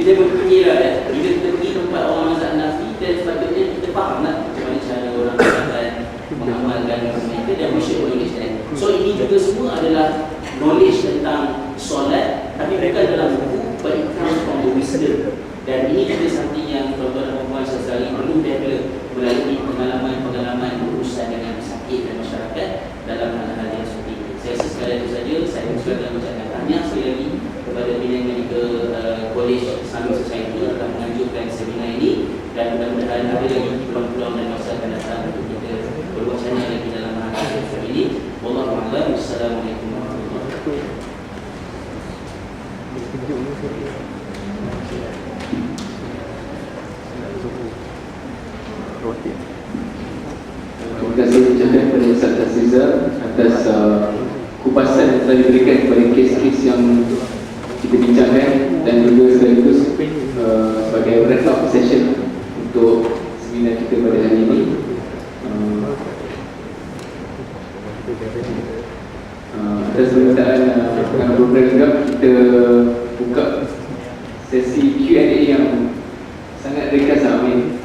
kita berfikir lah bila kita pergi tempat orang mazhab Hanafi, dan sepatutnya kita faham lah macam mana cara orang akan mengamalkan mereka dan we should understand. So ini juga semua adalah knowledge tentang solat, tapi bukan dalam buku, but it comes from the wisdom. Dan ini juga something yang tuan-tuan dan puan sekali perlu develop melalui pengalaman-pengalaman berurusan dengan pesakit dan masyarakat dalam hal-hal yang seperti ini. Saya rasa sekadar itu saja. Saya ucapkan tahniah sekali lagi kepada Penang Medical College Islamic Society yang telah menganjurkan seminar ini, dan mudah-mudahan ada lagi peluang-peluang dan masa akan datang untuk kita berwacana lagi dalam hal seperti ini. Wallahu a'lam. Wassalamualaikum warahmatullahi wabarakatuh. Terima kasih ucapkan kepada Ustaz Azizah atas kupasan yang telah diberikan kepada kes-kes yang kita bincangkan, dan juga sekaligus sebagai wrap up session untuk seminar kita pada hari ini. Atas permintaan pengarah program juga, kita buka sesi Q&A yang sangat ringkas. Amin.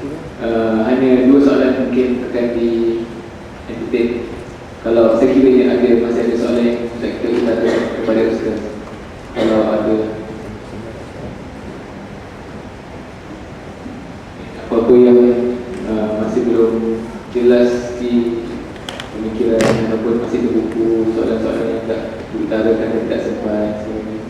Hanya 2 soalan mungkin akan di entertain. Kalau saya kira yang masih ada soalan yang kita utara kepada Ustaz, kalau ada apa-apa yang masih belum jelas di pemikiran ataupun masih terbuku soalan-soalan yang tak diutarakan dan tak sempat sebelum ini.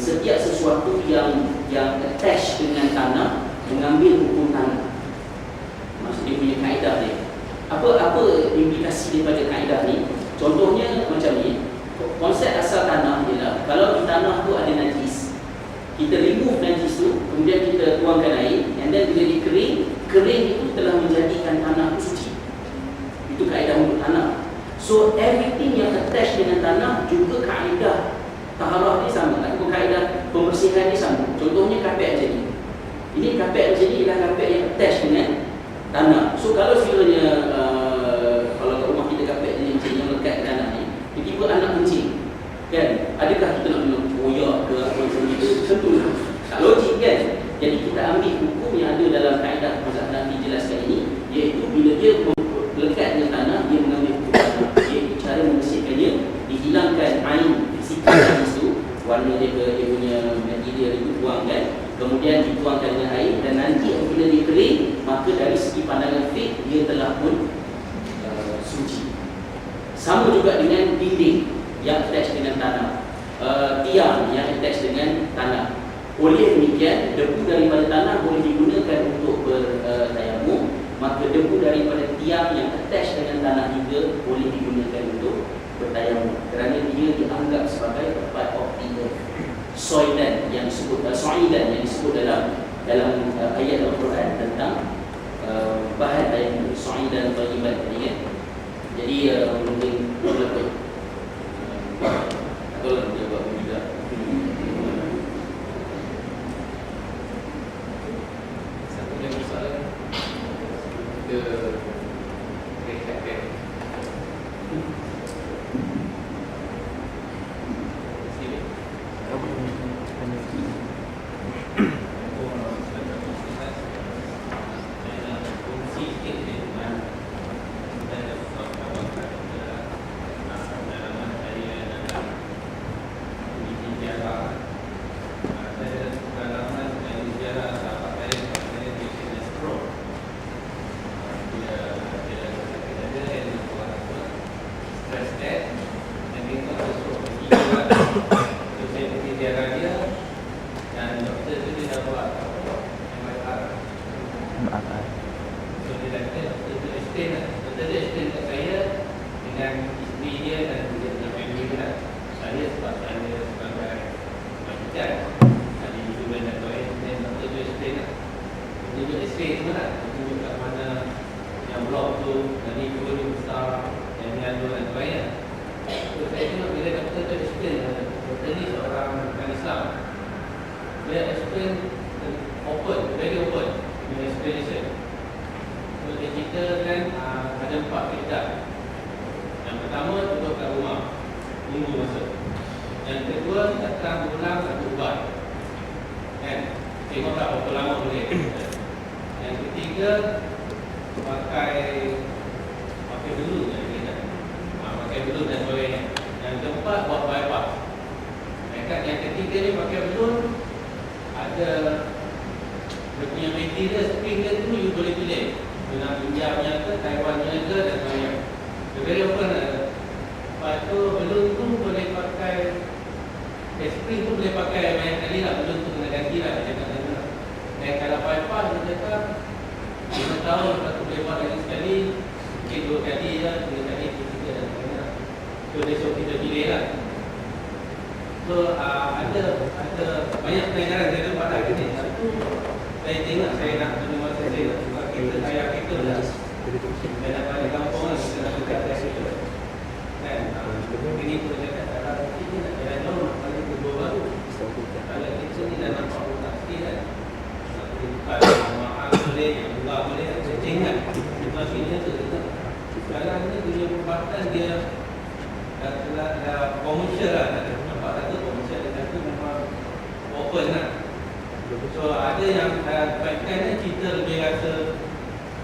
Setiap sesuatu yang attach dengan tanah mengambil hukum tanah. Maksudnya punya kaedah dia. Apa implikasi daripada kaedah ni? Contohnya macam ni. Konsep asal tanah ialah kalau di tanah tu ada najis, kita remove najis tu, kemudian kita tuangkan air, and then bila dia kering itu telah menjadikan tanah tu suci. Itu kaedah untuk tanah. So everything yang attach dengan tanah juga kaedah taharah dia sama, ataupun kaedah pembersihan dia sama. Contohnya kapet macam ni. Ini kapet macam ni ialah kapet yang attach dengan tanah. So kalau sekiranya kalau kat rumah kita kapet ni macam yang lekat ke tanah ni, tiba-tiba anak kencing, kan? Adakah kita nak kena koyak ke apa macam itu? Tentu tak logik, kan? Jadi kita ambil hukum yang ada dalam kaedah mazhab Hanafi jelaskan ini, iaitu bila dia lekat dengan tanah, dia mengambil hukum tanah, iaitu cara membersihkannya, dihilangkan air fisikal itu, warna dia ke dia punya material itu tuangkan, kemudian dituangkan dengan air, dan nanti apabila dia kering, maka dari segi pandangan fiqh dia telah pun suci. Sama juga dengan dinding yang attach dengan tanah, tiang yang attach dengan tanah. Oleh demikian, debu daripada tanah boleh digunakan untuk bertayamum, maka debu daripada tiang yang attach dengan tanah juga boleh digunakan untuk bertayamum, kerana dia dianggap sebagai part of the earth. Soidan yang disebut dalam ayat Al-Quran tentang bahan tayamum, soidan thayyiban tadi, kan? Jadi mungkin boleh atau dia buat juga. Satu lagi soalan kita recapkan.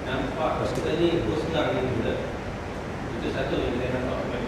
Nampak kita ni terus terang ni juga. Itu satu yang kita nampak.